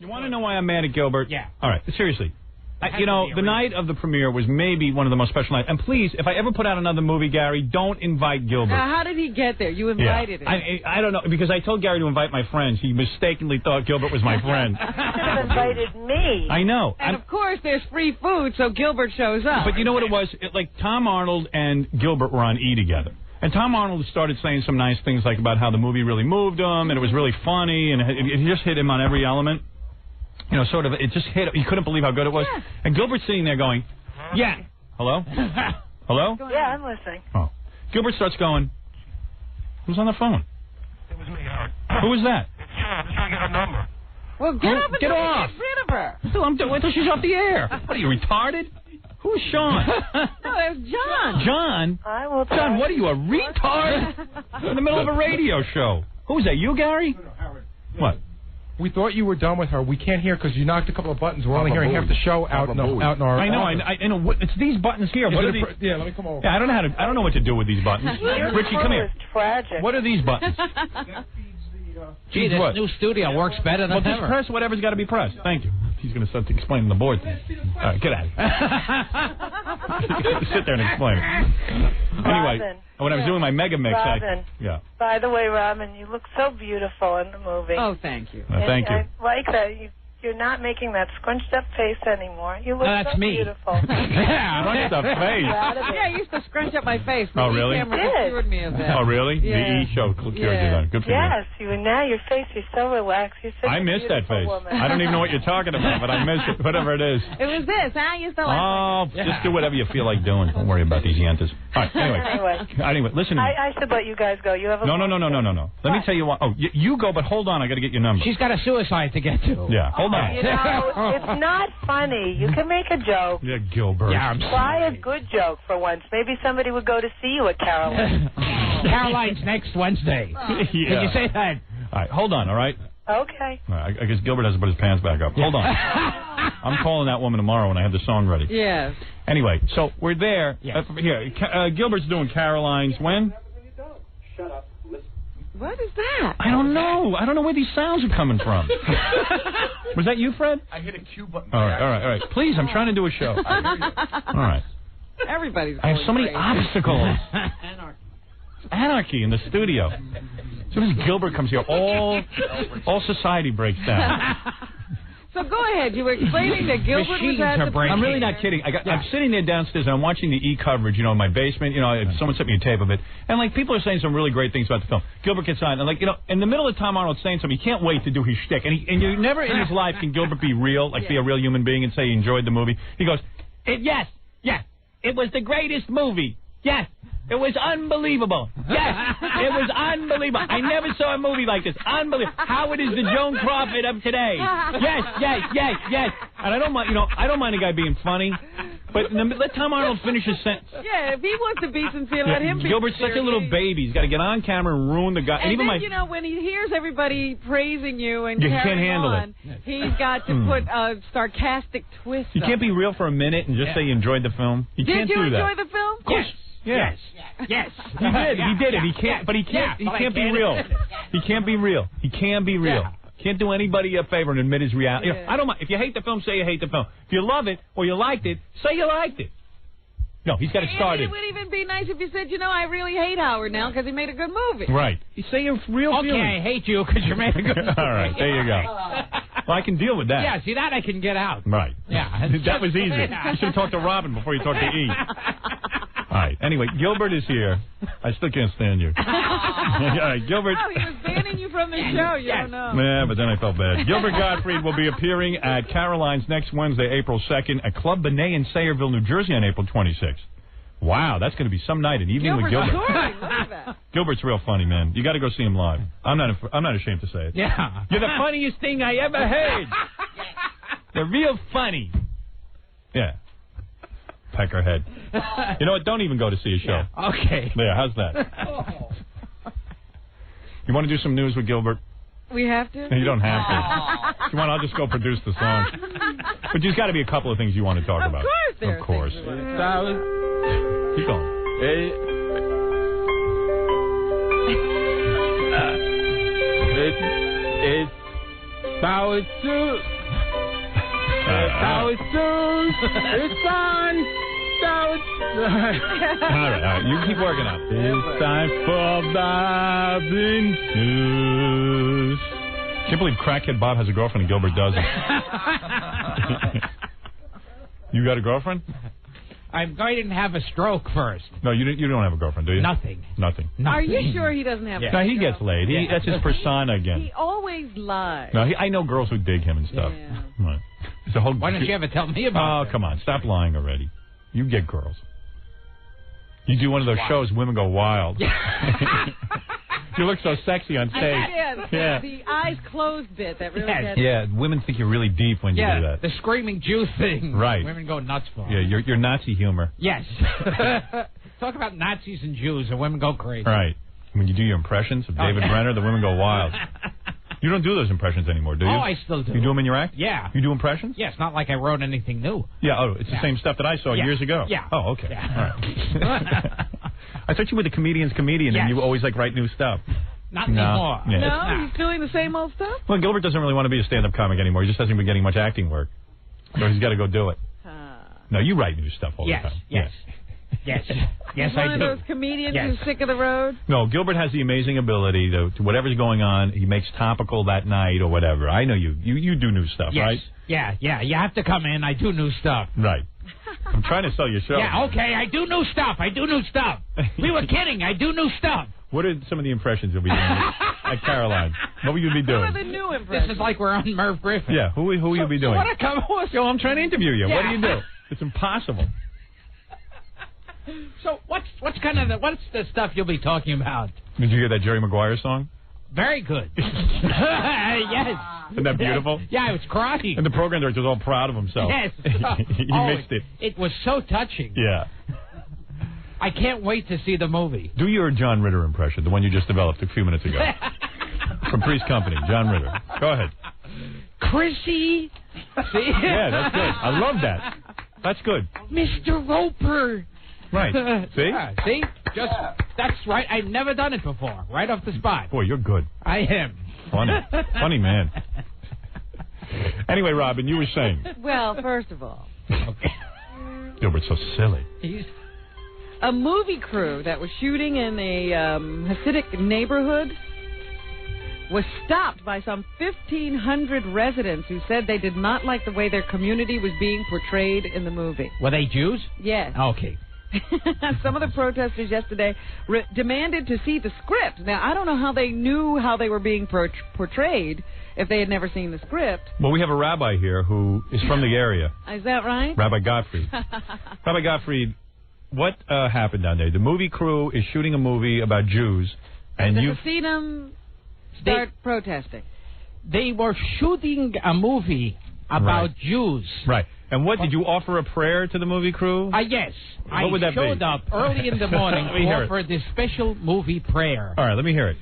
You want to know why I'm mad at Gilbert? Yeah. All right, seriously. You know, the night of the premiere was maybe one of the most special nights. And please, if I ever put out another movie, Gary, don't invite Gilbert. How did he get there? You invited him. I don't know, because I told Gary to invite my friends. He mistakenly thought Gilbert was my friend. You should have invited me. I know. And of course, there's free food, so Gilbert shows up. But you know what it was? Like, Tom Arnold and Gilbert were on E! together. And Tom Arnold started saying some nice things, like about how the movie really moved him, and it was really funny, and it just hit him on every element. You know, sort of, it just hit him. He couldn't believe how good it was. Yeah. And Gilbert's sitting there going, yeah. Hello? Hello? Yeah, I'm listening. Oh. Gilbert starts going, who's on the phone? It was me, Howard. Who was that? It's Sean. I'm just trying to get her number. Well, get up and get off. Get rid of her. Wait till she's off the air. What are you, retarded? Who's Sean? No, it was John. John? I will try. John, what are you, a retard? In the middle of a radio show. Who's that, you, Gary? No, Howard. What? We thought you were done with her. We can't hear because you knocked a couple of buttons. We're only hearing half the show out in our. I know. I know. It's these buttons here. What are these? Yeah, let me come over. Yeah, I don't know how to. I don't know what to do with these buttons. Richie, come here. Tragic. What are these buttons? Gee, this new studio works better than just ever. Press whatever's got to be pressed. Thank you. He's going to start explaining the board thing. All right, get out of here. Sit there and explain it. Anyway, Robin. when I was doing my mega mix, Robin. yeah. By the way, Robin, you look so beautiful in the movie. Oh, thank you. Thank you. I like that. You're not making that scrunched up face anymore. You look that's so me. beautiful. Yeah, scrunched up face. Yeah, I used to scrunch up my face. Oh, really? The camera assured me of that. Oh, really? Yeah. The E! show cured you then. Good for you. Yes, now your face is so relaxed. You're such I a miss that beautiful face. woman. I don't even know what you're talking about, but I miss it, whatever it is. It was this. I used to like Just do whatever you feel like doing. Don't worry about these yentas. All right, anyway, listen to me. I should let you guys go. You have a No. Let me tell you what. Oh, you go, but hold on. I got to get your number. She's got a suicide to get to. Yeah, hold on. You know, it's not funny. You can make a joke. Yeah, Gilbert. Yeah, Try a good joke for once. Maybe somebody would go to see you at Caroline's. Caroline's next Wednesday. Yeah. Can you say that? All right, hold on, all right? Okay. All right, I guess Gilbert has to put his pants back up. Hold on. I'm calling that woman tomorrow when I have the song ready. Yes. Anyway, so we're there. Yes. Here, Gilbert's doing Caroline's when? Shut up. What is that? I don't know. I don't know where these sounds are coming from. Was that you, Fred? I hit a Q button. All right. Please, I'm trying to do a show. All right. Everybody's I have so many crazy. obstacles. Anarchy in the studio. As soon as Gilbert comes here, all society breaks down. So go ahead. You were explaining that Gilbert was Machines at are the... breaking. I'm really not kidding. I'm sitting there downstairs and I'm watching the E! coverage, in my basement. Someone sent me a tape of it. And, people are saying some really great things about the film. Gilbert gets on, and, in the middle of Tom Arnold saying something, he can't wait to do his shtick. And you never in his life can Gilbert be real, be a real human being and say he enjoyed the movie. He goes, yes, it was the greatest movie. Yes. It was unbelievable. Yes, it was unbelievable. I never saw a movie like this. Unbelievable. Howard is the Joan Crawford of today. Yes. And I don't mind a guy being funny, but let Tom Arnold finish his sentence. Yeah, if he wants to be sincere, let him be Gilbert's sincere. such a little baby. He's got to get on camera and ruin the guy. And even then, when he hears everybody praising you and he carrying can't handle on, he's got to put a sarcastic twist. You can't be real for a minute and just say you enjoyed the film. You can't do that. Did you enjoy the film? Of course. Yes. He did it. He can't be real. He can't be real. He can be real. Can't do anybody a favor and admit his reality. Yeah. I don't mind. If you hate the film, say you hate the film. If you love it or you liked it, say you liked it. No, he's got to start it. It would even be nice if you said, I really hate Howard now because he made a good movie. Right. You say your real feelings. Okay, I hate you because you made a good movie. All right, there you go. Well, I can deal with that. Yeah, see, that I can get out. Right. Yeah. That was easy. You should have talked to Robin before you talked to E. All right. Anyway, Gilbert is here. I still can't stand you. All right, Gilbert. Oh, he was banning you from the show. You don't know. Yeah, but then I felt bad. Gilbert Gottfried will be appearing at Caroline's next Wednesday, April 2nd, at Club Benet in Sayreville, New Jersey on April 26th. Wow, that's going to be some night, an evening with Gilbert. Look at that. Gilbert's real funny, man. You got to go see him live. I'm not ashamed to say it. Yeah. You're the funniest thing I ever heard. You're real funny. Yeah. Peckerhead. You know what? Don't even go to see a show. Yeah. Okay. There, how's that? You want to do some news with Gilbert? We have to? No, you don't have to. If you want, I'll just go produce the song. But there's got to be a couple of things you want to talk about. Of course. Keep going. It's on. All right, you keep working up. It's time for Bob in News. Can't believe crackhead Bob has a girlfriend and Gilbert doesn't. You got a girlfriend? I'm going to have a stroke first. No, you don't have a girlfriend, do you? Nothing. Are you sure he doesn't have? No, he gets laid. That's his persona again. He always lies. No, I know girls who dig him and stuff. Yeah. Right. It's a whole. Why don't you ever tell me about it? Oh, come on, stop lying already. You get girls. You do one of those shows, women go wild. You look so sexy on stage. The eyes closed bit that really gets. Yeah, women think you're really deep when you do that. The screaming Jew thing. Right. Women go nuts for. Yeah, your Nazi humor. Yes. Talk about Nazis and Jews, and women go crazy. Right. When you do your impressions of David Brenner, the women go wild. You don't do those impressions anymore, do you? Oh, I still do. You do them in your act? Yeah. You do impressions? Yeah, it's not like I wrote anything new. Yeah, it's the same stuff that I saw years ago. Yeah. Oh, okay. Yeah. All right. I thought you were the comedian's comedian, and you always write new stuff. Not anymore. Yeah. No, he's doing the same old stuff? Well, Gilbert doesn't really want to be a stand-up comic anymore. He just hasn't been getting much acting work. So he's got to go do it. No, you write new stuff all the time. Yes, yes, He's one of those comedians who's sick of the road? No, Gilbert has the amazing ability to whatever's going on, he makes topical that night or whatever. I know you do new stuff, right? Yeah, you have to come in. I do new stuff. Right. I'm trying to sell your show. Yeah, okay, I do new stuff. We were kidding. I do new stuff. What are some of the impressions you'll be doing at Caroline? What will you be doing? What are the new impressions? This is like we're on Merv Griffin. Yeah, who will you be doing? What a come on. Yo, I'm trying to interview you. Yeah. What do you do? It's impossible. So what's the stuff you'll be talking about? Did you hear that Jerry Maguire song? Very good. Yes. Isn't that beautiful? Yeah, I was crying. And the program director was all proud of himself. Yes. He mixed it. It was so touching. Yeah. I can't wait to see the movie. Do your John Ritter impression, the one you just developed a few minutes ago. From Priest Company, John Ritter. Go ahead. Chrissy. See? Yeah, that's good. I love that. That's good. Mr. Roper. Right. See? See? That's right. I've never done it before. Right off the spot. Boy, you're good. I am. Funny man. Anyway, Robin, you were saying. Well, first of all. Okay. Gilbert's so silly. A movie crew that was shooting in a Hasidic neighborhood was stopped by some 1,500 residents who said they did not like the way their community was being portrayed in the movie. Were they Jews? Yes. Okay. Some of the protesters yesterday demanded to see the script. Now, I don't know how they knew how they were being portrayed if they had never seen the script. Well, we have a rabbi here who is from the area. Is that right? Rabbi Gottfried. Rabbi Gottfried, what happened down there? The movie crew is shooting a movie about Jews, and the Hasidim start protesting. They were shooting a movie about Jews. Right. And what, did you offer a prayer to the movie crew? Yes. What would that be? I showed up early in the morning to offer this special movie prayer. All right, let me hear it.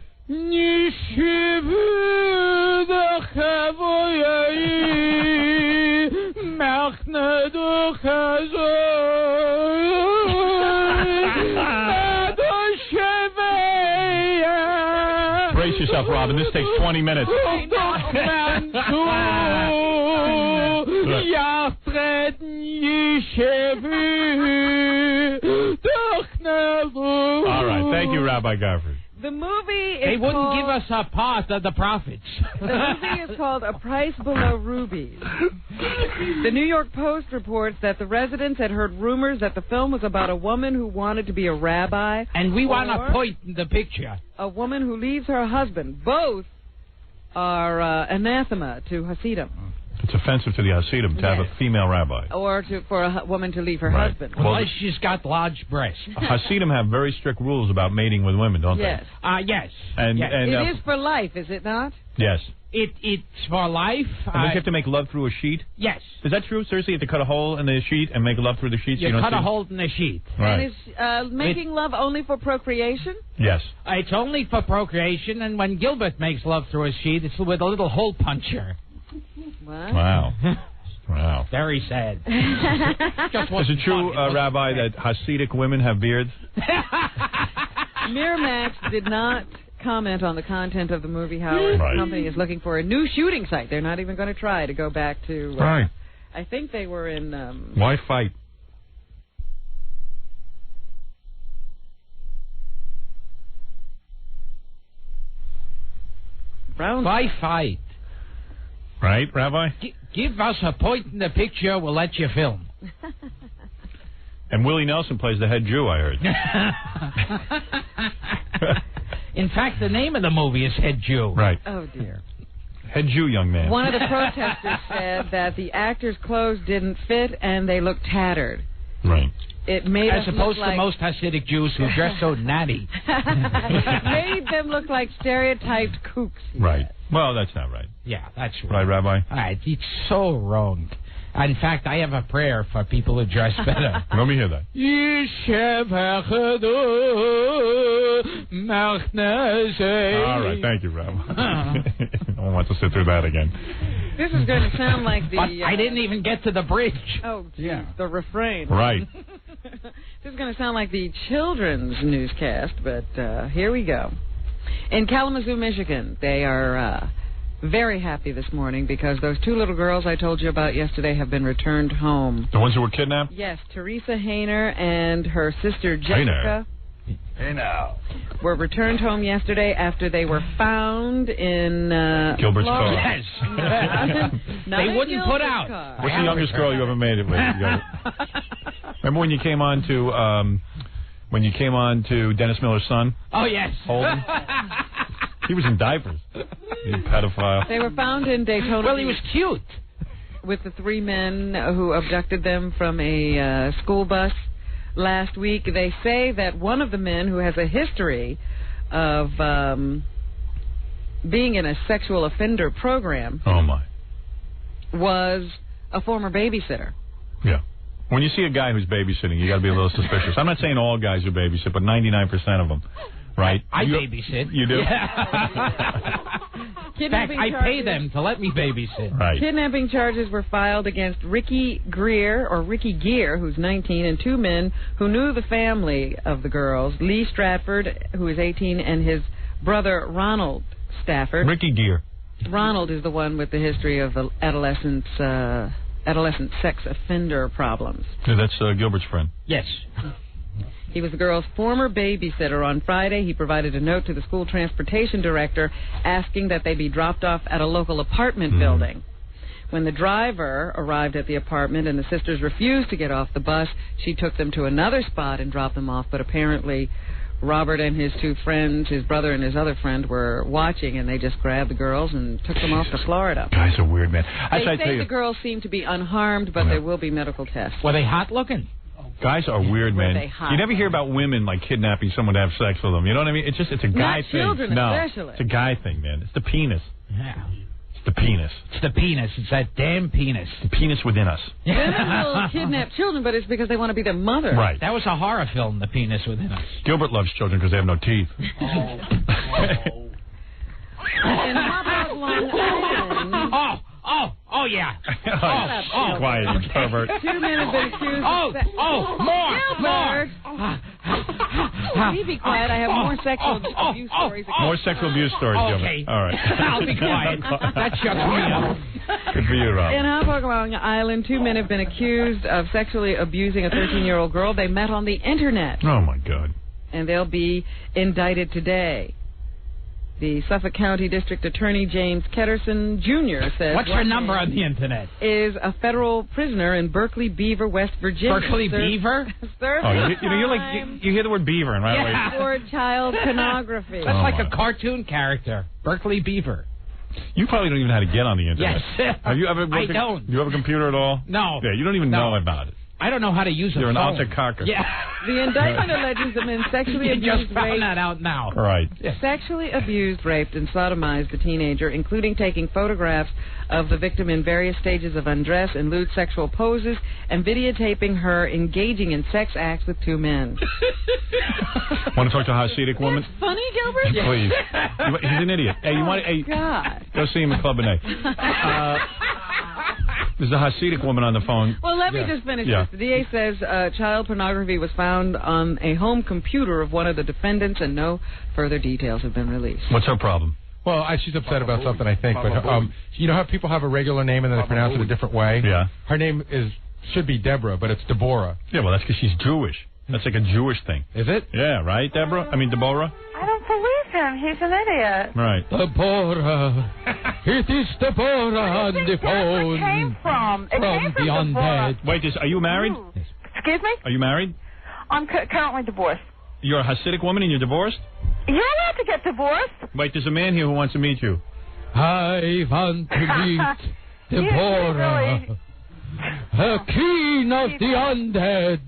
Brace yourself, Robin. This takes 20 minutes. All right, thank you, Rabbi Gottfried. The movie is They wouldn't give us a part of the profits. The movie is called A Price Below Rubies. The New York Post reports that the residents had heard rumors that the film was about a woman who wanted to be a rabbi. And we want to point in the picture. A woman who leaves her husband. Both are anathema to Hasidim. It's offensive to the Hasidim to have a female rabbi. Or for a woman to leave her husband. Unless she's got large breasts. Hasidim have very strict rules about mating with women, don't they? Yes. And it is for life, is it not? Yes. It's for life. And you have to make love through a sheet? Yes. Is that true? Seriously, you have to cut a hole in the sheet and make love through the sheet? You cut a hole in the sheet. Right. And is making love only for procreation? Yes. It's only for procreation, and when Gilbert makes love through a sheet, it's with a little hole puncher. What? Wow. Wow. Very sad. Is it true, Rabbi, that Hasidic women have beards? Miramax did not comment on the content of the movie. Howard, the company is looking for a new shooting site. They're not even going to try to go back to... Right. I think they were in... Why fight? Why fight? Right, Rabbi? Give us a point in the picture, we'll let you film. And Willie Nelson plays the head Jew, I heard. In fact, the name of the movie is Head Jew. Right. Oh, dear. Head Jew, young man. One of the protesters said that the actors' clothes didn't fit and they looked tattered. Right. It made As opposed to most Hasidic Jews who dress so natty. Made them look like stereotyped kooks. Right. Well, that's not right. Yeah, that's right. Right, Rabbi? It's so wrong. In fact, I have a prayer for people who dress better. Let me hear that. All right, thank you, Rabbi. No one wants to sit through that again. This is going to sound like the... But I didn't even get to the bridge. Oh, geez, the refrain. Right. This is going to sound like the children's newscast, but here we go. In Kalamazoo, Michigan, they are... very happy this morning because those two little girls I told you about yesterday have been returned home. The ones who were kidnapped? Yes, Teresa Hayner and her sister Jessica were returned home yesterday after they were found in Gilbert's car. Yes. They wouldn't put out. Car. What's the youngest girl you ever made it with? Remember when you came on to Dennis Miller's son? Oh, yes. Holden? He was in diapers. You pedophile. They were found in Daytona. Well, he was cute. With the three men who abducted them from a school bus last week. They say that one of the men who has a history of being in a sexual offender program was a former babysitter. Yeah. When you see a guy who's babysitting, you got to be a little suspicious. I'm not saying all guys who babysit, but 99% of them. Right? I babysit. You do? Yeah. In fact, I pay them to let me babysit. Right. Kidnapping charges were filed against Ricky Gear, who's 19, and two men who knew the family of the girls, Lee Stratford, who is 18, and his brother Ronald Stafford. Ricky Gear. Ronald is the one with the history of adolescent sex offender problems. Yeah, that's Gilbert's friend. Yes. He was the girl's former babysitter. On Friday, he provided a note to the school transportation director asking that they be dropped off at a local apartment building. When the driver arrived at the apartment and the sisters refused to get off the bus, she took them to another spot and dropped them off. But apparently, Robert and his two friends, his brother and his other friend, were watching, and they just grabbed the girls and took them off to Florida. Guys are weird, man. They say the girls seem to be unharmed, but there will be medical tests. Were they hot looking? Guys are weird, man. You never hear about women like kidnapping someone to have sex with them. You know what I mean? It's a guy thing. Children, especially. It's a guy thing, man. It's the penis. Yeah. It's the penis. It's the penis. It's that damn penis. The penis within us. Women will kidnap children, but it's because they want to be their mother. Right. That was a horror film, The Penis Within Us. Gilbert loves children because they have no teeth. In Hobart, Long Island. Oh, yeah. Quiet, you pervert. Two men have been accused of more. Please be quiet. I have more sexual abuse stories. More sexual abuse stories, Okay. Gilbert. All right. I'll be quiet. That shuts me up. Good for you, Rob. In Hobart, Long Island, two men have been accused of sexually abusing a 13-year-old girl. They met on the Internet. Oh, my God. And they'll be indicted today. The Suffolk County District Attorney James Ketterson Jr. says... What's her number on the Internet? ...is a federal prisoner in Berkeley Beaver, West Virginia. Berkeley Beaver? You're like, you hear the word beaver and right away... For child pornography. That's like a cartoon character. Berkeley Beaver. You probably don't even know how to get on the Internet. Yes. Have you ever... I don't. Do you have a computer at all? No. Yeah, you don't even know about it. I don't know how to use a phone. You're an alter cocker. Yeah. The indictment alleges the men sexually abused, just found that out now. Right. Sexually abused, raped, and sodomized the teenager, including taking photographs of the victim in various stages of undress and lewd sexual poses, and videotaping her engaging in sex acts with two men. Want to talk to a Hasidic woman? That's funny, Gilbert? Please. He's an idiot. Hey, you want? Hey, God. go see him at Club A. There's a Hasidic woman on the phone. Well, let me just finish this. The DA says child pornography was found on a home computer of one of the defendants, and no further details have been released. What's her problem? Well, she's upset about something, I think. But you know how people have a regular name and then they pronounce it a different way? Yeah. Her name should be Deborah, but it's Deborah. Yeah, well, that's because she's Jewish. That's like a Jewish thing. Is it? Yeah, right, Deborah? I mean, Deborah? I don't believe him. He's an idiot. Right. Deborah. It is Deborah on the phone. Where it came from? It came from the undead. Wait, are you married? Excuse me? Are you married? I'm currently divorced. You're a Hasidic woman and you're divorced? You're allowed to get divorced. Wait, there's a man here who wants to meet you. I want to meet Deborah. A queen of the undead.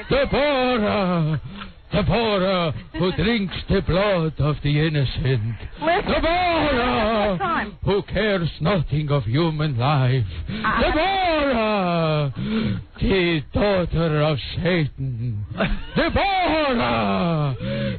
Deborah. Deborah, who drinks the blood of the innocent. Deborah, who cares nothing of human life. Deborah, the daughter of Satan. Deborah,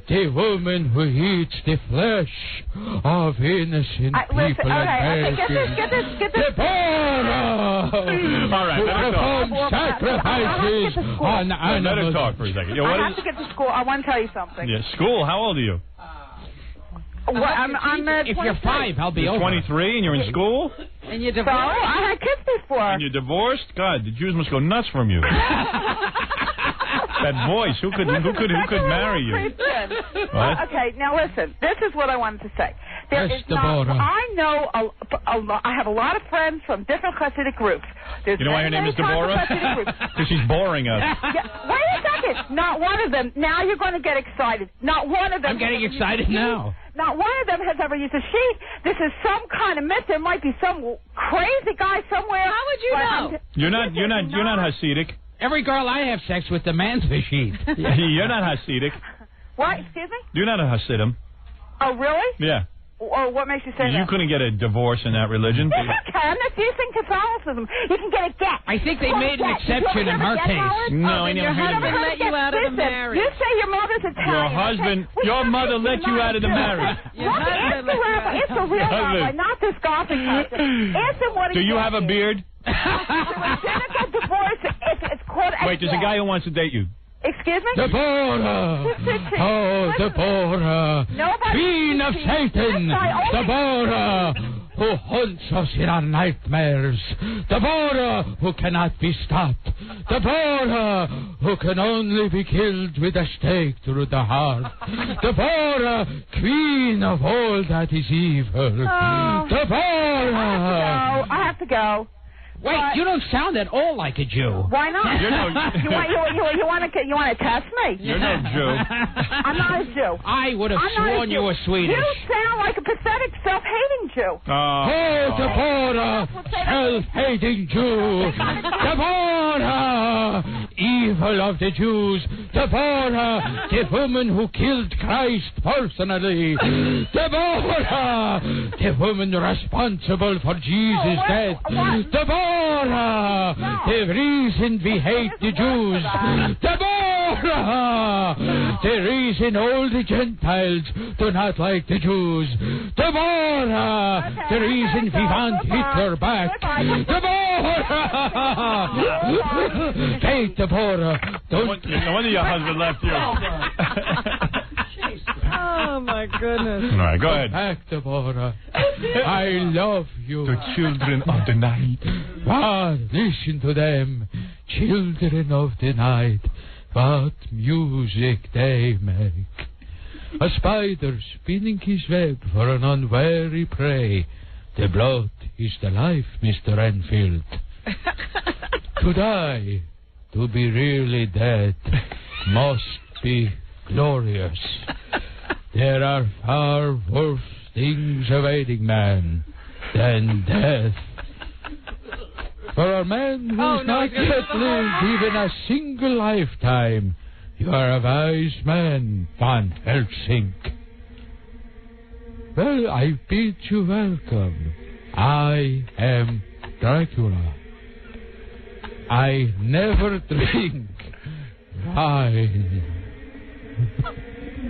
the woman who eats the flesh of innocent people and virgins. Deborah, all right, who performs sacrifices on animals. Let her talk for a second. I have to get to school. I want to tell you something. Yeah, school? How old are you? I'm if you're 5, I'll be over. 23 and you're in school? And you're So, divorced? I had kids before. And you're divorced? God, the Jews must go nuts from you. That voice, who could marry you? What? Okay, now listen. This is what I wanted to say. There Yes, is not, Deborah. I know I have a lot of friends from different Hasidic groups. There's You know why her name is many Deborah? kinds of Hasidic groups. Because she's boring us. Yeah, wait a second. Not one of them. Now you're going to get excited. Not one of them. I'm getting excited now. Not one of them has ever used a sheet. This is some kind of myth. There might be some crazy guy somewhere. How would you know? You're not Hasidic. Every girl I have sex with demands the sheet. You're not Hasidic. What? Excuse me? You're not a Hasidim. Oh, really? Yeah. Or what makes you say that? You couldn't get a divorce in that religion. Yes, you can. That's using Catholicism. You can get a get. I think they made an exception in her case. No, I never heard of husband it. let you out of the marriage. You say your mother's Italian. Your mother let you out of the marriage. Ask the rabbi. It's the real rabbi, not this golfing person. Ask him what he Do you have a beard? Rabbinical divorce. It's called. Wait, there's a guy who wants to date you. Excuse me? Deborah! Oh, Deborah! Queen of Satan! Deborah! Who haunts us in our nightmares. Deborah, who cannot be stopped. Deborah, who can only be killed with a stake through the heart. Deborah, queen of all that is evil. Oh. Deborah! I have to go. Wait, you don't sound at all like a Jew. Why not? You're no, You want to test me? you're no Jew. I'm not a Jew. I would have I'm not sworn a Jew. you were Swedish. You sound like a pathetic, self-hating Jew. Oh, Deborah, self-hating Jew. Deborah, evil of the Jews. Deborah, the woman who killed Christ personally. Deborah, the woman responsible for Jesus' death. Deborah, the reason we hate the Jews. Deborah, the reason all the Gentiles do not like the Jews. Deborah, the reason we want Hitler back. Deborah! Hey, Deborah, don't... No wonder your husband left you. Oh, my goodness. All right, go ahead. Back, Deborah. I love you. The children of the night. Ah, listen to them. Children of the night. What music they make. A spider spinning his web for an unwary prey. The blood is the life, Mr. Enfield. To die, to be really dead, must be glorious. There are far worse things awaiting man than death. For a man who has not yet lived even a single lifetime, you are a wise man, Van Helsing. Well, I bid you welcome. I am Dracula. I never drink wine.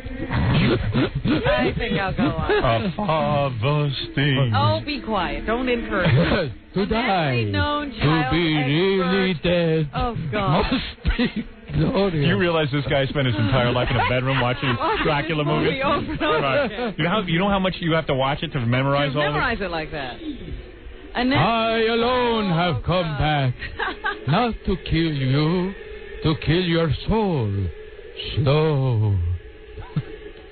I think I'll go on. A father's thing. Oh, be quiet. Don't encourage. To die. Known To child be really expert. dead. Oh, God. Must be glorious. You realize this guy spent his entire life in a bedroom watching Dracula movies? Over and over Right. again. You know how much you have to watch it to memorize To all of it? memorize it like that. I alone have come back, not to kill you, to kill your soul. Slow.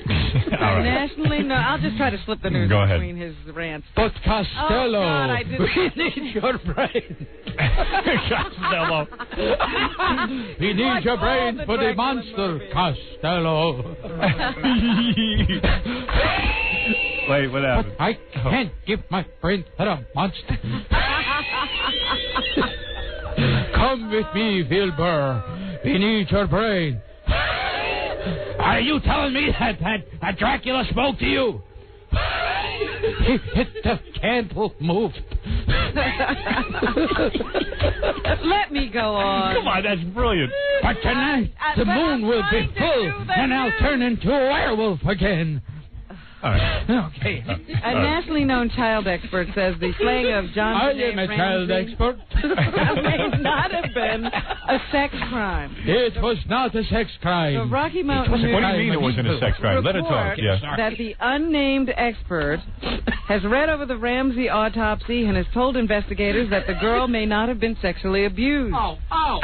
All right. Nationally, no. I'll just try to slip the news Go ahead. between his rants. But Costello, Oh, God, I didn't- we need your brain. Costello. We need Like your all brain the for the Dracula monster, movies. Costello. Wait, what But happened? I can't give my brain to the monster. Come with me, Wilbur. We need your brain. Are you telling me that Dracula spoke to you? The candle moved. Let me go on. Come on, that's brilliant. But tonight, the but moon I'm will be trying to full, do the and I'll news. turn into a werewolf again. All right. Okay. A nationally known child expert says the slaying of John I Benet am a child Ramsey expert. may not have been a sex crime. It was not a sex crime. The Rocky Mountain What do you News mean it wasn't a sex crime? Let her talk. report Yeah. that the unnamed expert has read over the Ramsey autopsy and has told investigators that the girl may not have been sexually abused. Oh.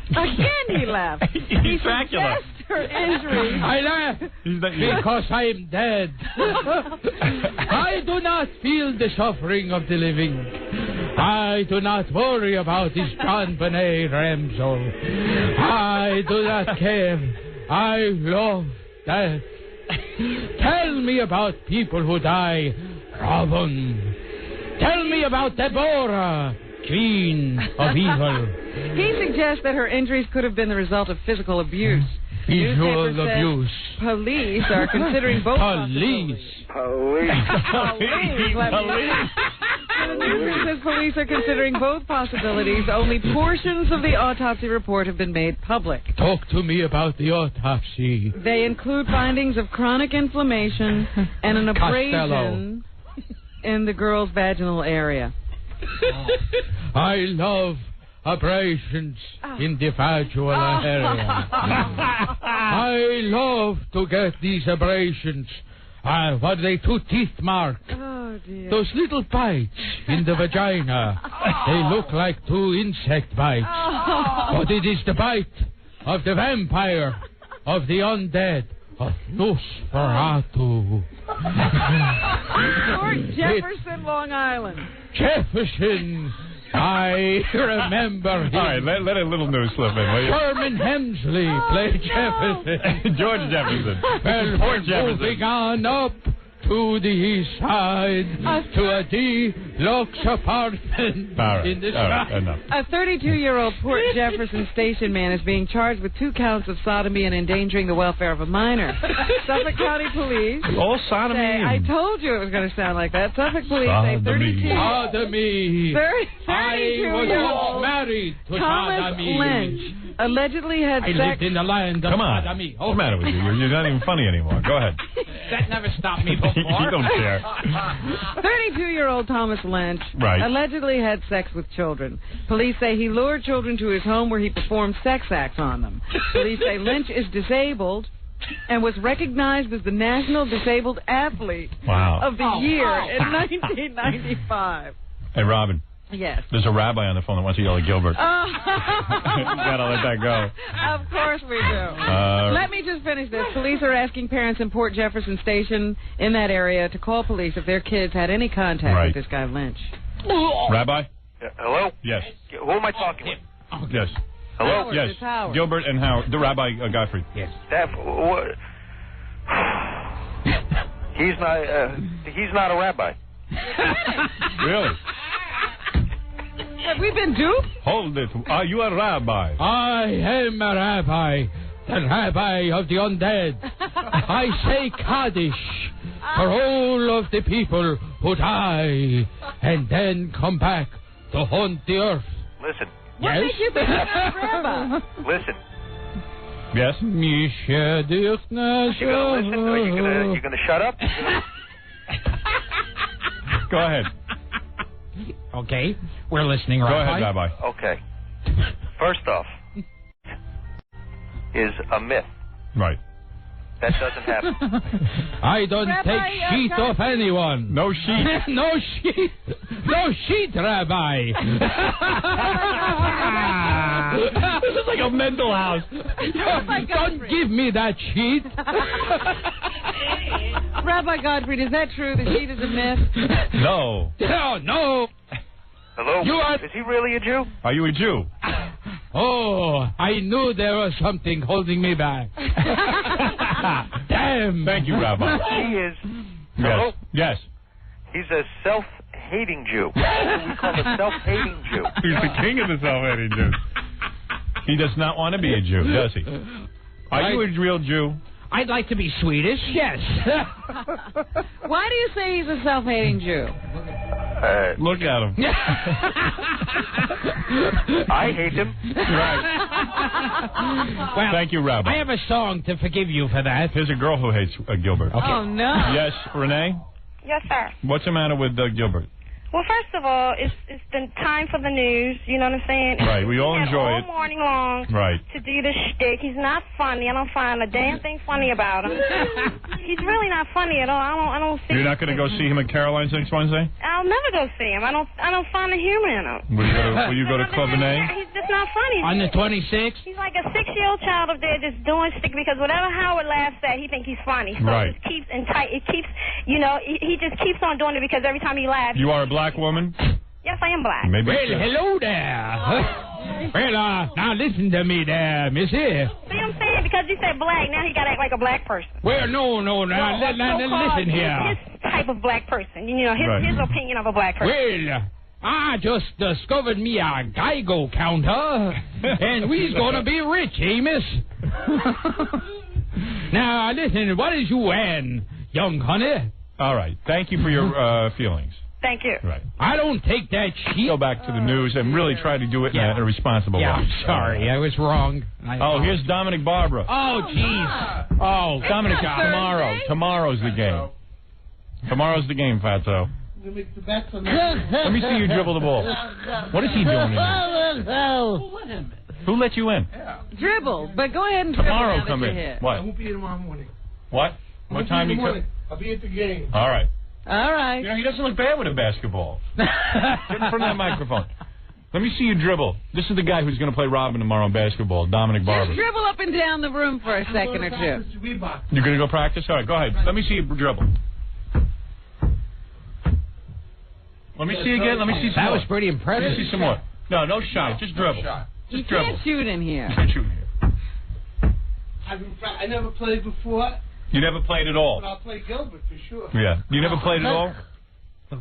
Again, he laughed. He Dracula. suggests her injuries. I laugh because I am dead. I do not feel the suffering of the living. I do not worry about this John Benet Ramsey. I do not care. I love death. Tell me about people who die, Robin. Tell me about Deborah, queen of evil. He suggests that her injuries could have been the result of physical abuse. Visual Newspaper says abuse. Police are considering both Police. Police. The newspaper says police are considering both possibilities. Only portions of the autopsy report have been made public. Talk to me about the autopsy. They include findings of chronic inflammation and an abrasion in the girl's vaginal area. I love abrasions in the vaginal area. I love to get these abrasions. What are they? 2 teeth marks. Oh, dear. Those little bites in the vagina. They look like 2 insect bites. But it is the bite of the vampire, of the undead, of Nosferatu. Fort Jefferson, Long Island. Jefferson. I remember him. All right, let a little news slip in, will you? Sherman Hemsley played Jefferson. George Jefferson. Well, Poor we're Jefferson. moving on up to the east side to a deluxe apartment All right, in the all right, sky. enough. A 32-year-old Port Jefferson station man is being charged with 2 counts of sodomy and endangering the welfare of a minor. Suffolk County Police All sodomy. say, I told you it was going to sound like that. Suffolk Police say Sodomy. 'Sodomy. 32 I was year once old married to Thomas sodomy. Lynch allegedly had I sex. lived in the land of Come on. sodomy. What's the matter with you? You're not even funny anymore. Go ahead. That never stopped me You don't care. 32-year-old Thomas Lynch Right. allegedly had sex with children. Police say he lured children to his home where he performed sex acts on them. Police say Lynch is disabled and was recognized as the National Disabled Athlete Wow. of the Year in 1995. Hey, Robin. Yes. There's a rabbi on the phone that wants to yell at Gilbert. Oh. Gotta let that go. Of course we do. Let me just finish this. Police are asking parents in Port Jefferson Station in that area to call police if their kids had any contact Right. with this guy Lynch. Rabbi? Hello? Yes. Who am I talking with? Yes. Hello? Howard, Yes. it's Howard. Gilbert and Howard. The Rabbi Gottfried. Yes. What? He's not a rabbi. Really? Have we been duped? Hold it. Are you a rabbi? I am a rabbi, the rabbi of the undead. I say Kaddish for all of the people who die and then come back to haunt the earth. Listen. What Yes? makes you think you're a rabbi? Listen. Yes? You gonna listen? Are you gonna shut up? Go ahead. Okay, we're listening, Rabbi. Go ahead, Rabbi. Okay. First off, is a myth. Right. That doesn't happen. I don't take sheet off anyone. No sheet. No sheet. No sheet, Rabbi. This is like a mental house. Don't give me that sheet. Rabbi Gottfried, is that true? The sheet is a myth? No. No. Hello? Is he really a Jew? Are you a Jew? Oh, I knew there was something holding me back. Damn. Thank you, Rabbi. He is. Yes. Hello? Yes. He's a self-hating Jew. We call a self-hating Jew. He's the king of the self-hating Jews. He does not want to be a Jew, does he? Are you a real Jew? I'd like to be Swedish, yes. Why do you say he's a self-hating Jew? Look at him. I hate him. Right. Well, thank you, Rabbi. I have a song to forgive you for that. Here's a girl who hates Gilbert. Okay. Oh, no. Yes, Renee? Yes, sir. What's the matter with Gilbert? Well, first of all, it's the time for the news. You know what I'm saying? Right, we all enjoy it. All morning long. Right. To do the shtick. He's not funny. I don't find a damn thing funny about him. He's really not funny at all. I don't see. You're not going to go see him at Caroline's next Wednesday? I'll never go see him. I don't find the humor in him. Will you go to Club Renee? He's just not funny. On the 26th? He's like a 6-year-old child up there just doing shtick because whatever Howard laughs at, he thinks he's funny. So Right. it just keeps he just keeps on doing it because every time he laughs. You are a black woman? Yes, I am black. Maybe. Well, hello there. Well, now listen to me there, missy. See what I'm saying? Because you said black, now he got to act like a black person. Well, no, now listen here. His type of black person. You know, his opinion of a black person. Well, I just discovered me a Geico counter, and we's gonna be rich, Amos. Now, listen, what is you wearing, young honey? All right. Thank you for your feelings. Thank you. Right. I don't take that shit. Go back to the news and really try to do it in a responsible way. I'm sorry. I was wrong. Here's Dominic Barbara. Oh, jeez. Oh, Dominic, tomorrow. Tomorrow's the game. Tomorrow's the game, Fatso. Let me see you dribble the ball. What is he doing in here? Who let you in? Dribble, but go ahead and tomorrow dribble. Come in. What? I won't be here tomorrow morning. What? What time you come? I'll be at the game. All right. All right. You know, he doesn't look bad with a basketball. Get in front of that microphone. Let me see you dribble. This is the guy who's going to play Robin tomorrow in basketball, Dominic Barber. Just dribble up and down the room for a second or two. You're going to go practice? All right, go ahead. Let me see you dribble. Let me see again. Let me see some more. That was pretty impressive. Let me see some more. No shot. Just dribble. You can't shoot in here. You can't shoot in here. I never played before. You never played at all? But I'll play Gilbert for sure. Yeah. You never played at all? So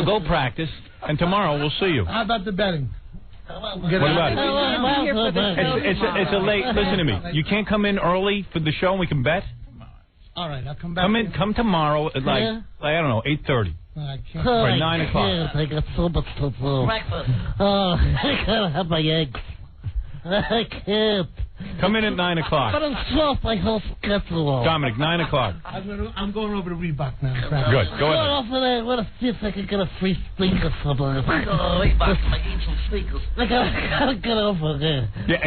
go practice, and tomorrow we'll see you. How about the betting? What about it? It's a late. Listen to me. You can't come in early for the show and we can bet? All right, I'll come back. Come tomorrow at like I don't know, 8:30. I can't. Or 9 o'clock. I got so much to do. Oh, I gotta have my eggs. I can't. Come in at 9 o'clock. But I'm soft. My whole schedule. Dominic, 9 o'clock. I'm going over to Reebok now. Good. Go ahead. Off of that. I want to see if I can get a free sneaker somewhere. Reebok. I need some sneakers. I gotta get over there. Yeah,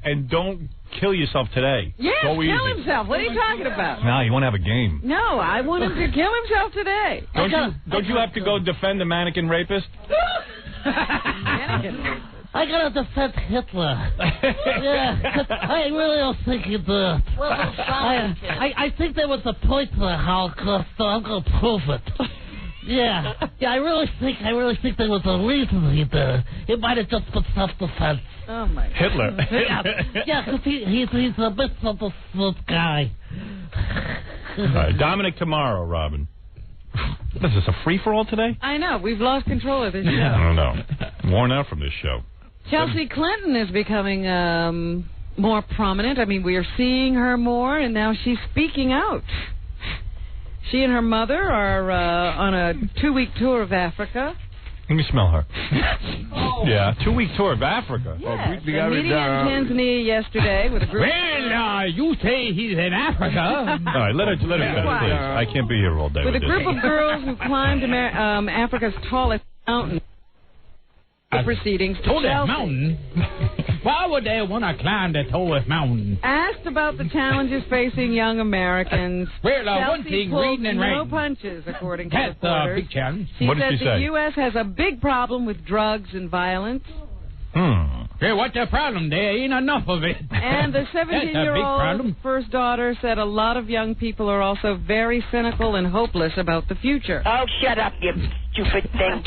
and don't kill yourself today. Yeah, kill himself. What are you talking about? No, you want to have a game. No, I want him to kill himself today. Don't you have to go defend the mannequin rapist? Mannequin rapist. I gotta defend Hitler. Yeah, I really don't think he did. I think there was a point to the Holocaust, so I'm gonna prove it. Yeah, I really think there was a reason he did it. It might have just been self-defense. Oh my God. Hitler. Yeah, because he's a misunderstood guy. All right, Dominic tomorrow, Robin. What is this, a free-for-all today? I know. We've lost control of this show. I don't know. I'm worn out from this show. Chelsea Clinton is becoming more prominent. I mean, we are seeing her more, and now she's speaking out. She and her mother are on a 2-week tour of Africa. Let me smell her. Yeah, 2-week tour of Africa. Yes, meeting in Tanzania yesterday with a group. Well, you say he's in Africa. All right, let her finish, please. I can't be here all day with with a group of girls who climbed Africa's tallest mountain. The proceedings to Tallest Chelsea. mountain? Why would they want to climb the tallest mountain? Asked about the challenges facing young Americans, Well, one Chelsea thing, pulled reading and no writing. punches, according to That's a reporters. big challenge. She What did said she the say? U.S. has a big problem with drugs and violence. Hey, what's the problem? There ain't enough of it. And the That's a big 17-year-old problem. first daughter said a lot of young people are also very cynical and hopeless about the future. Oh, shut up, you stupid thing.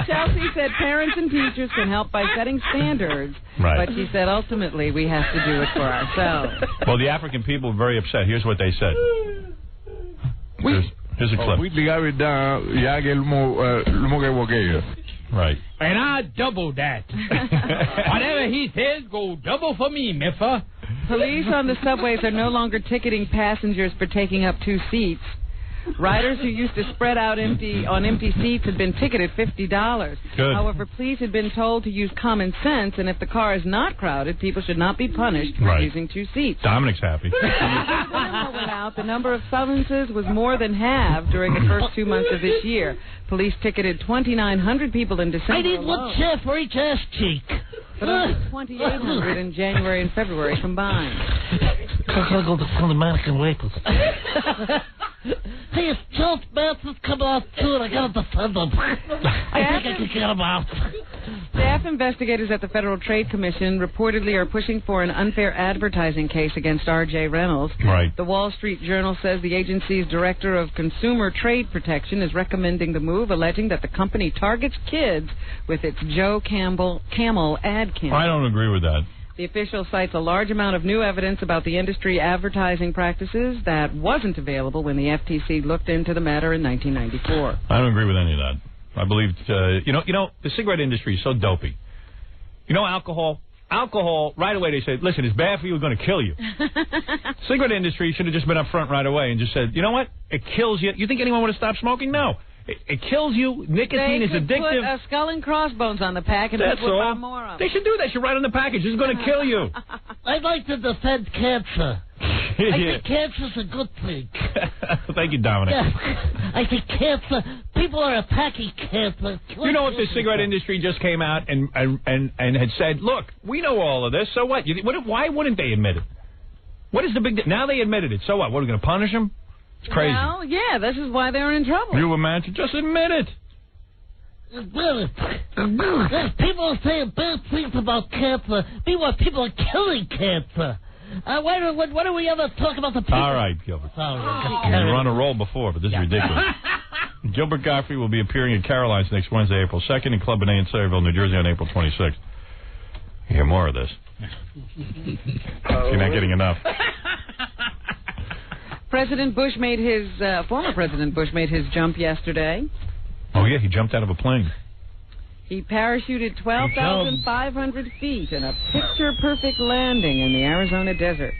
Chelsea said parents and teachers can help by setting standards, Right. but she said ultimately we have to do it for ourselves. Well, the African people were very upset. Here's what they said. Here's a clip. Right. And I double that. Whatever he says, go double for me, Miffa. Police on the subways are no longer ticketing passengers for taking up 2 seats. Riders who used to spread out on empty seats had been ticketed $50. Good. However, police had been told to use common sense, and if the car is not crowded, people should not be punished for Right. using 2 seats. Dominic's happy. When the went out, the number of summonses was more than halved during the first 2 months of this year. Police ticketed 2,900 people in December I need alone, one chair for each ass cheek. but only 2,800 in January and February combined. I gotta go to some American rapist. Hey, if Charles Manson's coming out too, and I gotta defend him. I think I can get him out. Staff investigators at the Federal Trade Commission reportedly are pushing for an unfair advertising case against R.J. Reynolds. Right. The Wall Street Journal says the agency's director of Consumer Trade Protection is recommending the move, alleging that the company targets kids with its Joe Camel ad campaign. I don't agree with that. The official cites a large amount of new evidence about the industry advertising practices that wasn't available when the FTC looked into the matter in 1994. I don't agree with any of that. I believe, the cigarette industry is so dopey. You know, alcohol, right away they say, listen, it's bad for you, it's going to kill you. Cigarette industry should have just been up front right away and just said, you know what, it kills you. You think anyone would have stopped smoking? No. It kills you. Nicotine is addictive. They could put a skull and crossbones on the pack and That's people would all. buy more of They should do that. They should write on the package. It's going to kill you. I'd like to defend cancer. I think cancer's a good thing. Thank you, Dominic. Yeah, I think cancer, people are attacking cancer. You know, if the cigarette industry just came out and had said, look, we know all of this, so what? Why wouldn't they admit it? What is the big deal? Now they admitted it, so what? What, are we going to punish them? It's crazy. Well, yeah, this is why they're in trouble. You imagine? Just admit it. Admit it. People are saying bad things about cancer. Meanwhile, people are killing cancer. Why do we ever talk about the people? All right, Gilbert. Sorry. You were on a roll before, but this is ridiculous. Gilbert Gottfried will be appearing at Caroline's next Wednesday, April 2nd, in Club A in Sayreville, New Jersey, on April 26th. You hear more of this. You're not getting enough. Former President Bush made his jump yesterday. Oh, yeah, he jumped out of a plane. He parachuted 12,500 feet in a picture-perfect landing in the Arizona desert.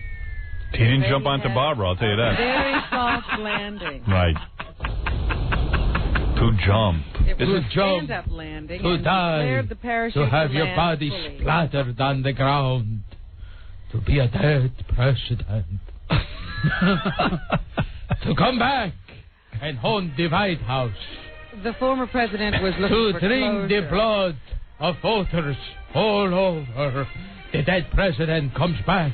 He didn't jump onto Barbara, I'll tell you that. Very soft landing. Right. To jump. It was a jump, stand-up landing. to and die, declared the parachute to have to your land body fully. splattered on the ground, to be a dead president, to come back and haunt the White House, The former president was looking to for drink the closure. blood of voters all over. The dead president comes back.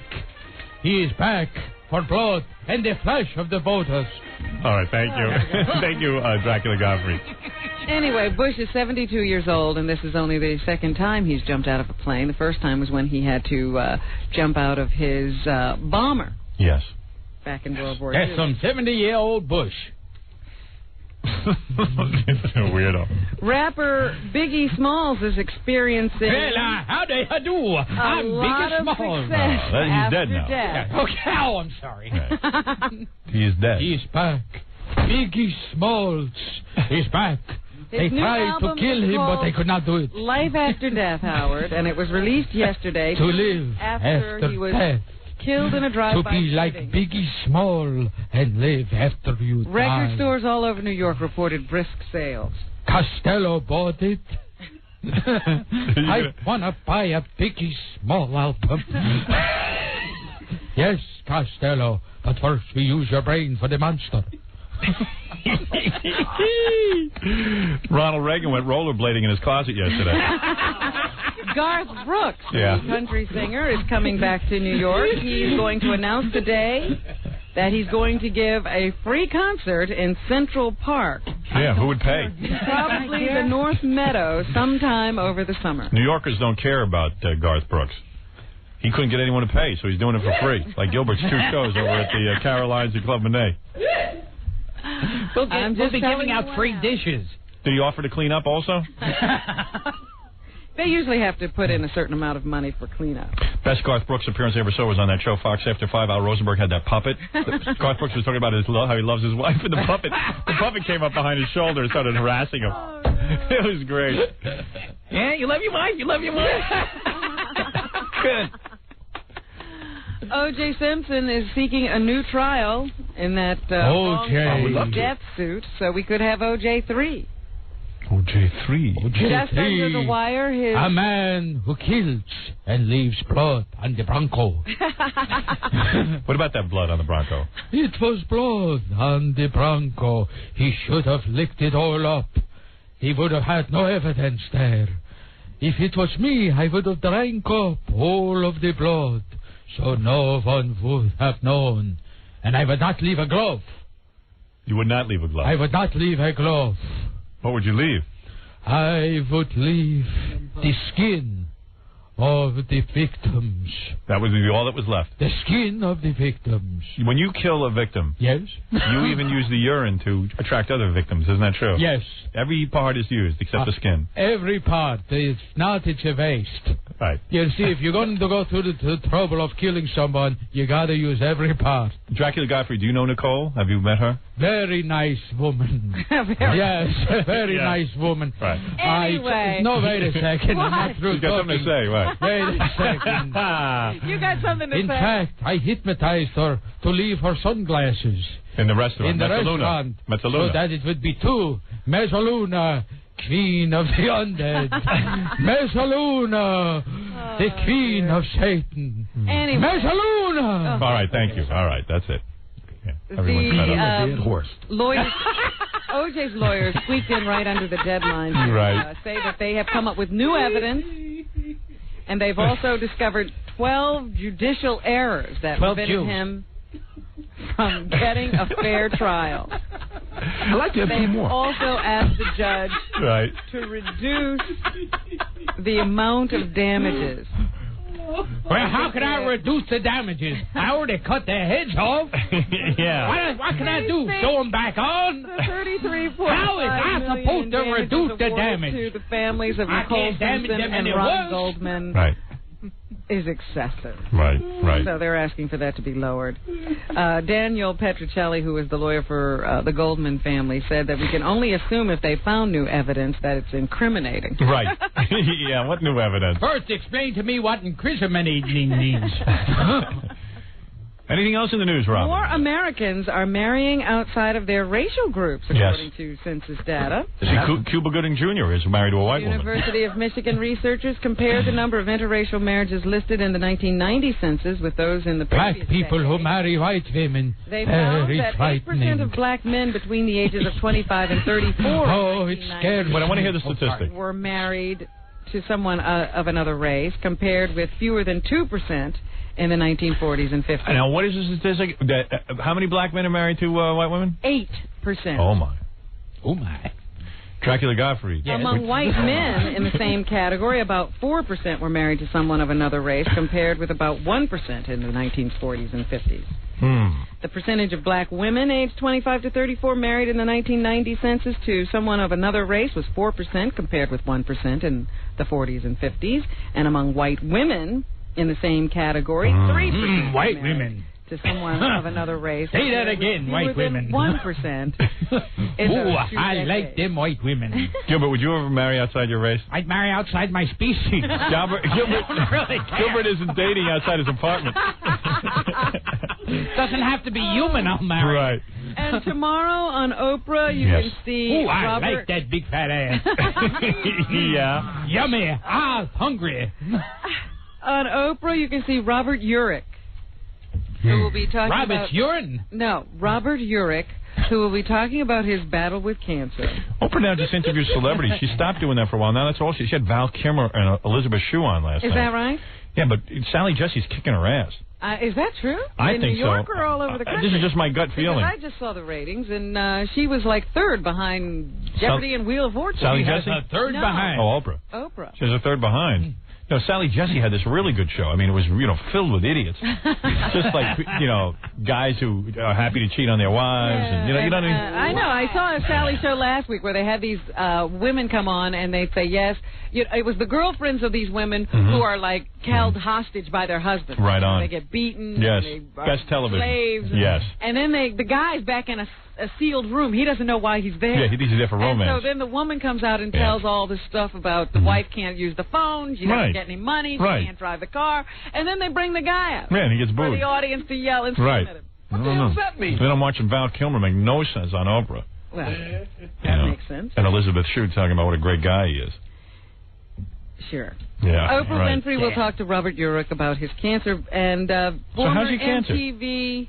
He is back for blood and the flesh of the voters. All right, thank you. Thank you, Dracula Gottfried. Anyway, Bush is 72 years old, and this is only the second time he's jumped out of a plane. The first time was when he had to jump out of his bomber. Yes. Back in World War II. That's some 70-year-old Bush. It's a weirdo. Rapper Biggie Smalls is experiencing Well, how do you do? I'm lot Biggie of Smalls. success he's after dead now. death. Okay, I'm sorry. He is dead. He's back. Biggie Smalls is back They tried to kill him, but they could not do it. Life After Death, Howard, and it was released yesterday. To live after he was death. killed in a drive-by To be like Biggie Small and live after you die. Record stores all over New York reported brisk sales. Costello bought it. I want to buy a Biggie Small album. Yes, Costello, but first we use your brain for the monster. Ronald Reagan went rollerblading in his closet yesterday. Garth Brooks, the country singer, is coming back to New York. He's going to announce today that he's going to give a free concert in Central Park. Yeah, who would pay? Probably the North Meadow sometime over the summer. New Yorkers don't care about Garth Brooks. He couldn't get anyone to pay, so he's doing it for free. Like Gilbert's 2 shows over at the Carolines at Club Monet. We'll be giving out free dishes. Did he offer to clean up also? They usually have to put in a certain amount of money for cleanup. Best Garth Brooks appearance I ever saw was on that show, Fox After 5. Al Rosenberg had that puppet. Garth Brooks was talking about how he loves his wife, and the puppet came up behind his shoulder and started harassing him. It was great. Yeah, you love your wife? You love your wife? Good. O.J. Simpson is seeking a new trial in that death suit, so we could have O.J. 3. O.J. 3? Just under the wire, a man who kills and leaves blood on the Bronco. What about that blood on the Bronco? It was blood on the Bronco. He should have licked it all up. He would have had no evidence there. If it was me, I would have drank up all of the blood, so no one would have known. And I would not leave a glove. You would not leave a glove? I would not leave a glove. What would you leave? I would leave the skin of the victims. That would be all that was left? The skin of the victims. When you kill a victim, yes, you even use the urine to attract other victims, isn't that true? Yes. Every part is used except the skin. Every part. If not, it's a waste. Right. You see, if you're going to go through the trouble of killing someone, you got to use every part. Dracula Gottfried, do you know Nicole? Have you met her? Very nice woman. Yes, very nice woman. Right. Anyway. No, wait a second. I'm not through You got something to say, right? Wait a second. You got something to say. In fact, I hypnotized her to leave her sunglasses. In the restaurant? In the restaurant. Mezzaluna. So that it would be 2. Mezzaluna, queen of the undead. Mezzaluna, the queen of Satan. Anyway. Mezzaluna. All right, thank you. All right, that's it. Yeah, the lawyers, O.J.'s lawyers squeaked in right under the deadline to say that they have come up with new evidence, and they've also discovered 12 judicial errors that prevented him from getting a fair trial. I'd like to have 2 more. They've also asked the judge to reduce the amount of damages. Well, how can I reduce the damages? I already cut their heads off. Yeah. What can I do? Sew them back on? The $33.5 How is I supposed to reduce the damage to the families of Nicole Simpson and Ron Goldman is excessive. Right. So they're asking for that to be lowered. Daniel Petruccelli, who is the lawyer for the Goldman family, said that we can only assume if they found new evidence that it's incriminating. Right. Yeah, what new evidence? First, explain to me what incriminating means. Anything else in the news, Rob? More Americans are marrying outside of their racial groups, according to census data. Cuba Gooding Jr. is married to a white woman. University of Michigan researchers compared the number of interracial marriages listed in the 1990 census with those in the previous Black people who marry white women. They found that 8% of black men between the ages of 25 and 34 it's scary. But I want to hear the statistic. Were married to someone of another race, compared with fewer than 2% in the 1940s and 50s. Now, what is the statistic? How many black men are married to white women? 8%. Oh, my. Oh, my. Dracula Gottfried. Yes. Among white men in the same category, about 4% were married to someone of another race, compared with about 1% in the 1940s and 50s. The percentage of black women aged 25 to 34 married in the 1990 census to someone of another race was 4%, compared with 1% in the 40s and 50s. And among white women in the same category, 3% white women to someone of another race. Say that again, white women. 1%. Ooh, I like them white women. Gilbert, would you ever marry outside your race? I'd marry outside my species. Gilbert isn't dating outside his apartment. Doesn't have to be human, I'll marry. Right. And tomorrow on Oprah, you can see Ooh, I Robert. like that big fat ass. Yeah. Yummy. Hungry. On Oprah, you can see Robert Urich, who will be talking Robert's urine? No, Robert Urich, who will be talking about his battle with cancer. Oprah now just interviews celebrities. She stopped doing that for a while. Now that's all she had Val Kilmer and Elizabeth Shue on last night. Is that right? Yeah, but Sally Jesse's kicking her ass. Is that true? I in think New York so. or all over the country? This is just my gut feeling. Because I just saw the ratings, and she was like third behind Jeopardy and Wheel of Fortune. Sally She has Jesse? a third behind. Oh, Oprah. Oprah. She has a third behind. No, Sally Jesse had this really good show. I mean, it was, filled with idiots. Just like, guys who are happy to cheat on their wives. Yeah, and, you know what I mean? I know. I saw a Sally show last week where they had these women come on and they'd say yes. It was the girlfriends of these women who are like held hostage by their husbands. Right on. They get beaten. Yes. They Best television. Slaves. Yes. And then the guy's back in a sealed room. He doesn't know why he's there. Yeah, he thinks he's there for romance. And so then the woman comes out and tells all this stuff about the wife can't use the phone, she doesn't get any money, she can't drive the car, and then they bring the guy out. Man, he gets booed. For the audience to yell and scream at him. What the hell does that mean? Then I'm watching Val Kilmer make no sense on Oprah. Well, that makes sense. And Elizabeth Shue talking about what a great guy he is. Sure. Yeah. Oprah Winfrey will talk to Robert Urich about his cancer, and former MTV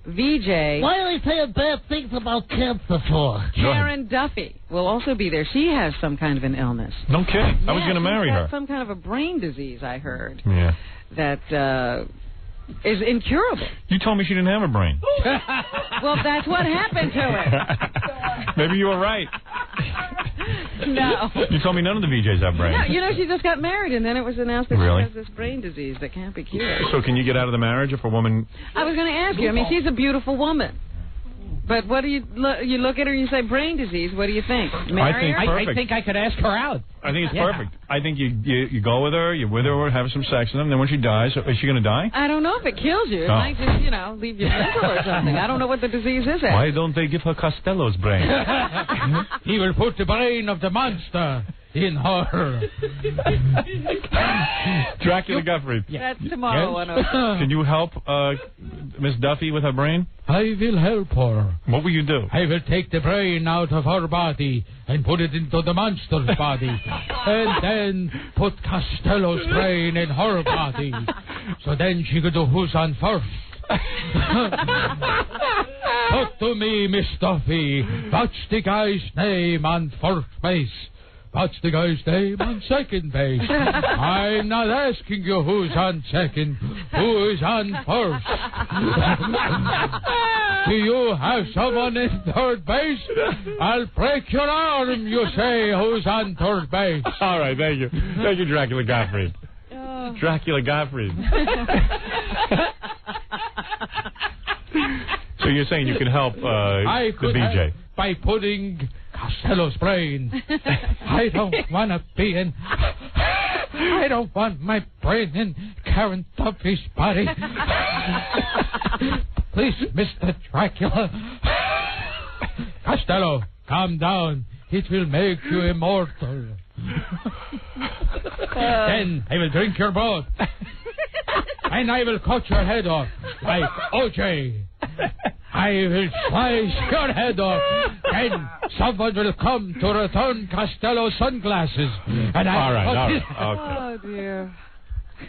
VJ. Why are they saying bad things about cancer for? Karen Duffy will also be there. She has some kind of an illness. No kidding. I was going to marry her. Some kind of a brain disease, I heard. Yeah. That is incurable. You told me she didn't have a brain. Well, that's what happened to her. Maybe you were right. No. You told me none of the VJs have brains. No, she just got married, and then it was announced that she has this brain disease that can't be cured. So can you get out of the marriage if a woman... I was going to ask you. I mean, she's a beautiful woman. But what do you look at her and you say brain disease? What do you think? Marry her? I think I could ask her out. I think it's perfect. I think you go with her, you're with her, have some sex with them, then when she dies, is she going to die? I don't know if it kills you. It might just, leave you mental or something. I don't know what the disease is. Why don't they give her Costello's brain? He will put the brain of the monster in her. Dracula Gottfried. That's tomorrow. Can you help Miss Duffy with her brain? I will help her. What will you do? I will take the brain out of her body and put it into the monster's body. And then put Costello's brain in her body. So then she could do who's on first. Talk to me, Miss Duffy. What's the guy's name on first base? What's the guy's name on second base? I'm not asking you who's on second. Who is on first? Do you have someone in third base? I'll break your arm, you say, who's on third base. All right, thank you. Thank you, Dracula Gottfried. Dracula Gottfried. So you're saying you can help the VJ? By putting Costello's brain. I don't want to be in... I don't want my brain in Karen Duffy's body. Please, Mr. Dracula. Costello, calm down. It will make you immortal. Then I will drink your blood. And I will cut your head off like O.J. I will slice your head off. Then someone will come to return Costello's sunglasses. And all right. Okay. Oh, dear.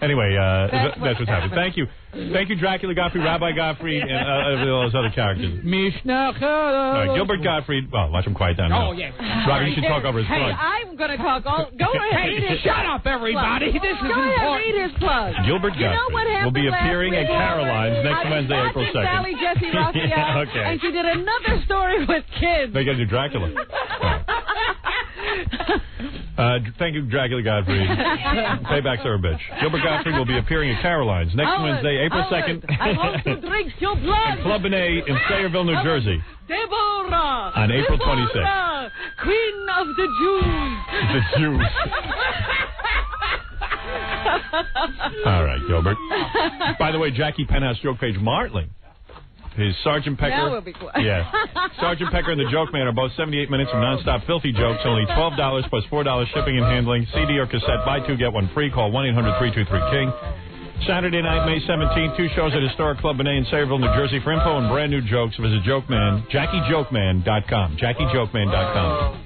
Anyway, that's what's happening. Thank you. Thank you, Dracula Gottfried, Rabbi Gottfried, and all those other characters. Gilbert Gottfried. Well, watch him quiet down now. Oh, yes. Robbie, you should talk over his plug. I'm going to talk all... Go ahead. Hey, shut up, everybody. This is important. Go ahead, read his plug. Gilbert Gottfried will be appearing at Caroline's next Wednesday, April 2nd. Sally Jesse Raphael, okay. And she did another story with kids. They got to do Dracula. Thank you, Dracula Gottfried. Payback's our bitch. Gilbert Gottfried will be appearing at Caroline's next Wednesday, April 2nd. I want to drink your blood. At Club A in Sayreville, New Jersey. Deborah. On April 26th. Queen of the Jews. The Jews. All right, Gilbert. By the way, Jackie Penthouse joke page Martling. His Sergeant Pecker. That will be quick. Yeah. Sergeant Pecker and the Joke Man are both 78 minutes of nonstop filthy jokes, only $12 plus $4 shipping and handling. CD or cassette, buy two, get one free. Call 1-800-323-KING. Saturday night, May 17th, 2 shows at Historic Club Benet in Sayreville, New Jersey. For info and brand new jokes, visit JackieJokeman.com. JackieJokeman.com.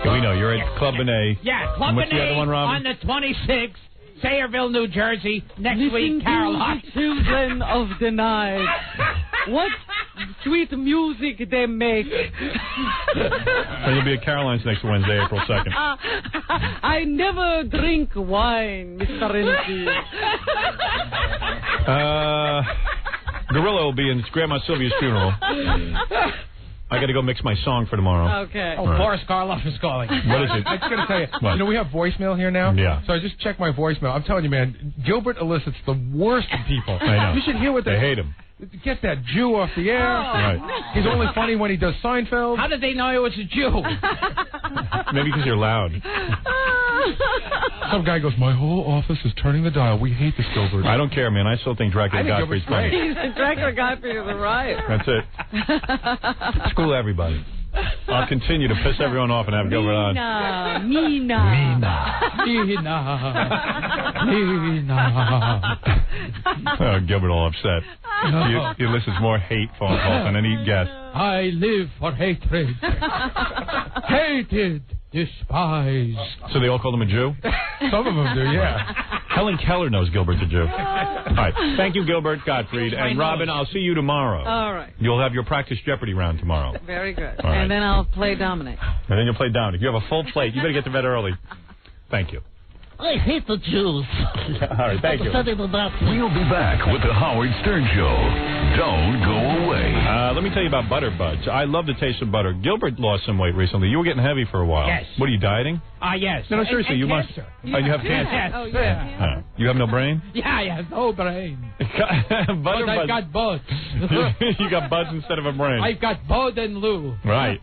Yeah, we know, you're at Club Benet. Yeah, Club Benet. What's the other one, Robin? On the 26th, Sayreville, New Jersey. Next week, Caroline. Children of the night. What sweet music they make. And you'll be at Caroline's next Wednesday, April 2nd. I never drink wine, Mr. Renzi. Gorilla will be in Grandma Sylvia's funeral. I got to go mix my song for tomorrow. Okay. Oh, Boris Karloff is calling. What is it? I was going to tell you, What? you know, we have voicemail here now. Yeah. So I just checked my voicemail. I'm telling you, man, Gilbert elicits the worst in people. I know. You should hear what They hate him. Get that Jew off the air. Right. He's only funny when he does Seinfeld. How did they know he was a Jew? Maybe because you're loud. Some guy goes, my whole office is turning the dial. We hate this Gilbert. I don't care, man. I still think Dracula I think Gottfried's Gilbert's funny. great. Dracula Gottfried is a riot. That's it. Screw everybody. I'll continue to piss everyone off and have Gilbert on. Mina. Oh, Gilbert all upset. He listens more hate phone calls than any guest. I live for hatred. Hated, despised. So they all call him a Jew? Some of them do, yeah. Helen Keller knows Gilbert's a Jew. All right. Thank you, Gilbert Gottfried. And Robin, I'll see you tomorrow. All right. You'll have your practice Jeopardy round tomorrow. Very good. All right. And then I'll play Dominic. And then you'll play down. If you have a full plate, you better get to bed early. Thank you. I hate the Jews. All right, thank you. We'll be back with the Howard Stern Show. Don't go away. Let me tell you about Butter Buds. I love the taste of butter. Gilbert lost some weight recently. You were getting heavy for a while. Yes. What, are you dieting? Yes. No, seriously, you must. cancer. Oh, you have cancer? Yes. Oh, yeah. You have no brain? Yeah, I have no brain. Butter But I've Buds. got buds. You got buds instead of a brain. I've got bud and Lou. Right.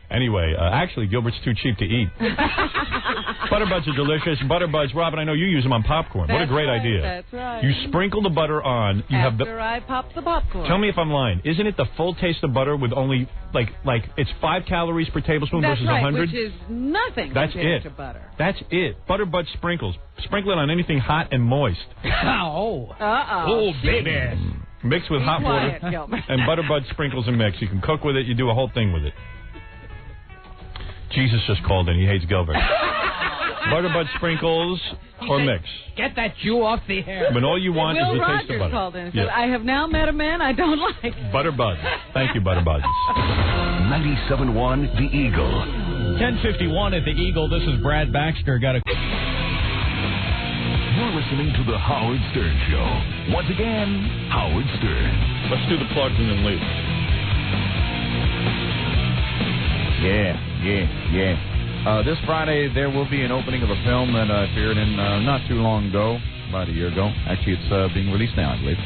Anyway, actually, Gilbert's too cheap to eat. Butter Buds are delicious. Butter Buds, Robin, I know you use them on popcorn. What a great idea. That's right. You sprinkle the butter on. You have After I pop the popcorn. Tell me if I'm lying. Isn't it the full taste of butter with only, like it's 5 calories per tablespoon That's versus right, 100? which is nothing That's compared it. to butter. That's it. Butter Buds sprinkles. Sprinkle it on anything hot and moist. Oh. Uh-oh. Oh, baby. Mix with hot quiet, water. Gilbert. And Butter Buds sprinkles and mix. You can cook with it. You do a whole thing with it. Jesus just called in. He hates Gilbert. Butter Bud sprinkles or mix. Get that Jew off the air. But all you want Will is the Rogers taste of butter. called in and said, I have now met a man I don't like. Butter Buds. Thank you, Butter Buds. 97.1 The Eagle. 10:51 at the Eagle. This is Brad Baxter. Got a. You're listening to the Howard Stern Show. Once again, Howard Stern. Let's do the plugs and then leave. Yeah. This Friday, there will be an opening of a film that appeared in not too long ago, about a year ago. Actually, it's being released now, I believe.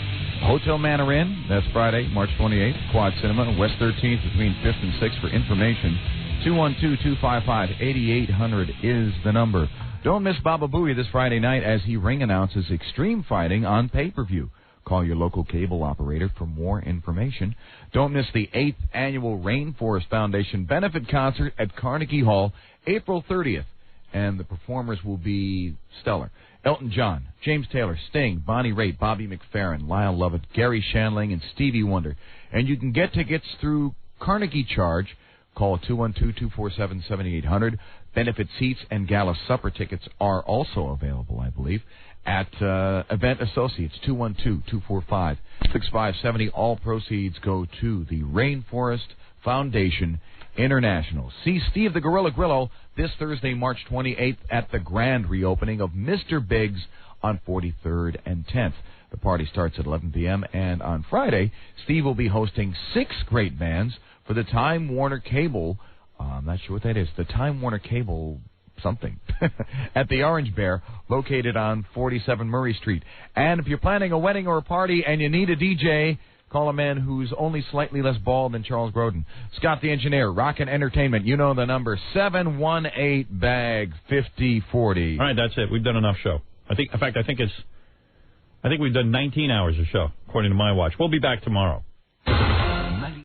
Hotel Manor Inn, that's Friday, March 28th. Quad Cinema, West 13th between 5th and 6th for information. 212-255-8800 is the number. Don't miss Baba Booey this Friday night as he ring announces extreme fighting on pay-per-view. Call your local cable operator for more information. Don't miss the 8th Annual Rainforest Foundation Benefit Concert at Carnegie Hall, April 30th. And the performers will be stellar. Elton John, James Taylor, Sting, Bonnie Raitt, Bobby McFerrin, Lyle Lovett, Gary Shandling, and Stevie Wonder. And you can get tickets through Carnegie Charge. Call 212-247-7800. Benefit seats and gala supper tickets are also available, I believe, at Event Associates, 212-245-6570. All proceeds go to the Rainforest Foundation International. See Steve the Gorilla Grillo this Thursday, March 28th at the grand reopening of Mr. Biggs on 43rd and 10th. The party starts at 11 p.m. and on Friday, Steve will be hosting 6 great bands for the Time Warner Cable. I'm not sure what that is. The Time Warner Cable something at the Orange Bear, located on 47 Murray Street. And if you're planning a wedding or a party and you need a DJ, call a man who's only slightly less bald than Charles Grodin. Scott the Engineer, Rockin' Entertainment. You know the number, 718-BAG-5040. All right, that's it. We've done enough show. In fact, I think we've done 19 hours of show, according to my watch. We'll be back tomorrow.